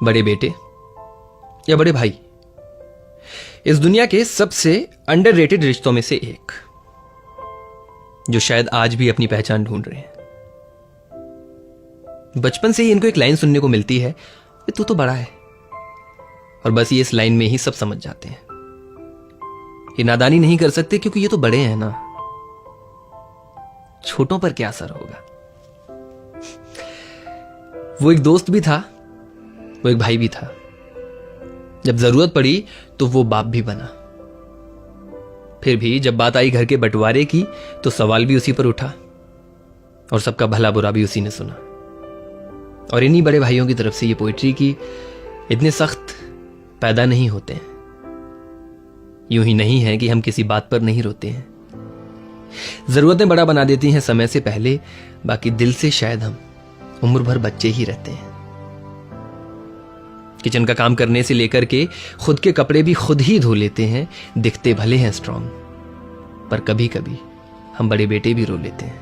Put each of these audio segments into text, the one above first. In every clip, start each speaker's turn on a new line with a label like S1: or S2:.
S1: बड़े बेटे या बड़े भाई इस दुनिया के सबसे अंडररेटेड रिश्तों में से एक, जो शायद आज भी अपनी पहचान ढूंढ रहे हैं। बचपन से ही इनको एक लाइन सुनने को मिलती है, तू तो बड़ा है, और बस ये इस लाइन में ही सब समझ जाते हैं। ये नादानी नहीं कर सकते क्योंकि ये तो बड़े हैं ना, छोटों पर क्या असर होगा। वो एक दोस्त भी था, वो एक भाई भी था। जब जरूरत पड़ी तो वो बाप भी बना। फिर भी जब बात आई घर के बंटवारे की तो सवाल भी उसी पर उठा, और सबका भला बुरा भी उसी ने सुना। और इन्हीं बड़े भाइयों की तरफ से ये पोइट्री की इतने सख्त पैदा नहीं होते हैं। यूं ही नहीं है कि हम किसी बात पर नहीं रोते हैं, जरूरतें बड़ा बना देती हैं समय से पहले, बाकी दिल से शायद हम उम्र भर बच्चे ही रहते हैं। किचन का काम करने से लेकर के खुद के कपड़े भी खुद ही धो लेते हैं, दिखते भले हैं स्ट्रांग, पर कभी कभी हम बड़े बेटे भी रो लेते हैं।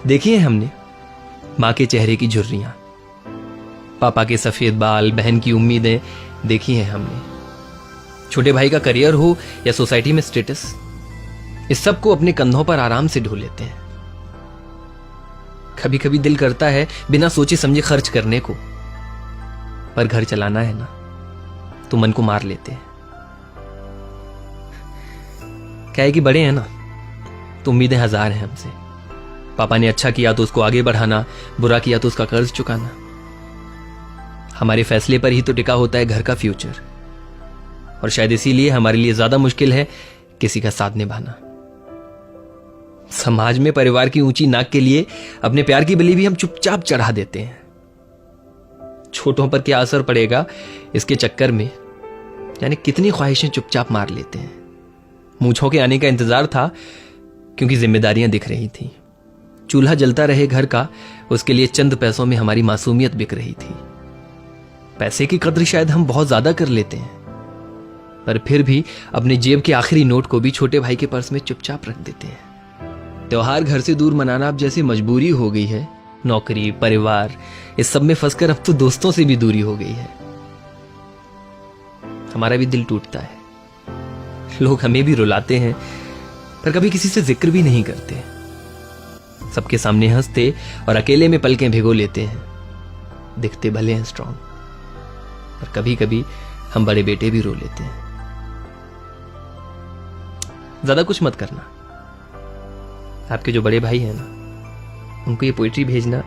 S1: देखिए हमने मां के चेहरे की झुर्रियां, पापा के सफेद बाल, बहन की उम्मीदें देखी हैं हमने। छोटे भाई का करियर हो या सोसाइटी में स्टेटस, इस सब को अपने कंधों पर आराम से ढो लेते हैं। कभी कभी दिल करता है बिना सोचे समझे खर्च करने को, पर घर चलाना है ना तो मन को मार लेते हैं। क्या है कि बड़े हैं ना तो उम्मीदें हजार हैं हमसे। पापा ने अच्छा किया तो उसको आगे बढ़ाना, बुरा किया तो उसका कर्ज चुकाना। हमारे फैसले पर ही तो टिका होता है घर का फ्यूचर, और शायद इसीलिए हमारे लिए ज्यादा मुश्किल है किसी का साथ निभाना। समाज में परिवार की ऊंची नाक के लिए अपने प्यार की बलि भी हम चुपचाप चढ़ा देते हैं। छोटों पर क्या असर पड़ेगा इसके चक्कर में यानी कितनी ख्वाहिशें चुपचाप मार लेते हैं। मूंछों के आने का इंतजार था क्योंकि जिम्मेदारियां दिख रही थी। चूल्हा जलता रहे घर का, उसके लिए चंद पैसों में हमारी मासूमियत बिक रही थी। पैसे की कद्र शायद हम बहुत ज्यादा कर लेते हैं, पर फिर भी अपने जेब के आखिरी नोट को भी छोटे भाई के पर्स में चुपचाप रख देते हैं। त्योहार घर से दूर मनाना अब जैसी मजबूरी हो गई है। नौकरी, परिवार, इस सब में फंसकर अब तो दोस्तों से भी दूरी हो गई है। हमारा भी दिल टूटता है, लोग हमें भी रुलाते हैं, पर कभी किसी से जिक्र भी नहीं करते। सबके सामने हंसते और अकेले में पलकें भिगो लेते हैं। दिखते भले हैं स्ट्रांग, पर कभी कभी हम बड़े बेटे भी रो लेते हैं। ज्यादा कुछ मत करना। आपके जो बड़े भाई हैं ना, उनको ये पोइट्री भेजना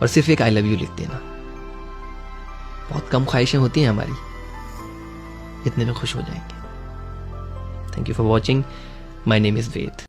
S1: और सिर्फ एक आई लव यू लिख देना। बहुत कम ख्वाहिशें होती हैं हमारी, इतने में खुश हो जाएंगे। Thank you for watching. My name is Veda.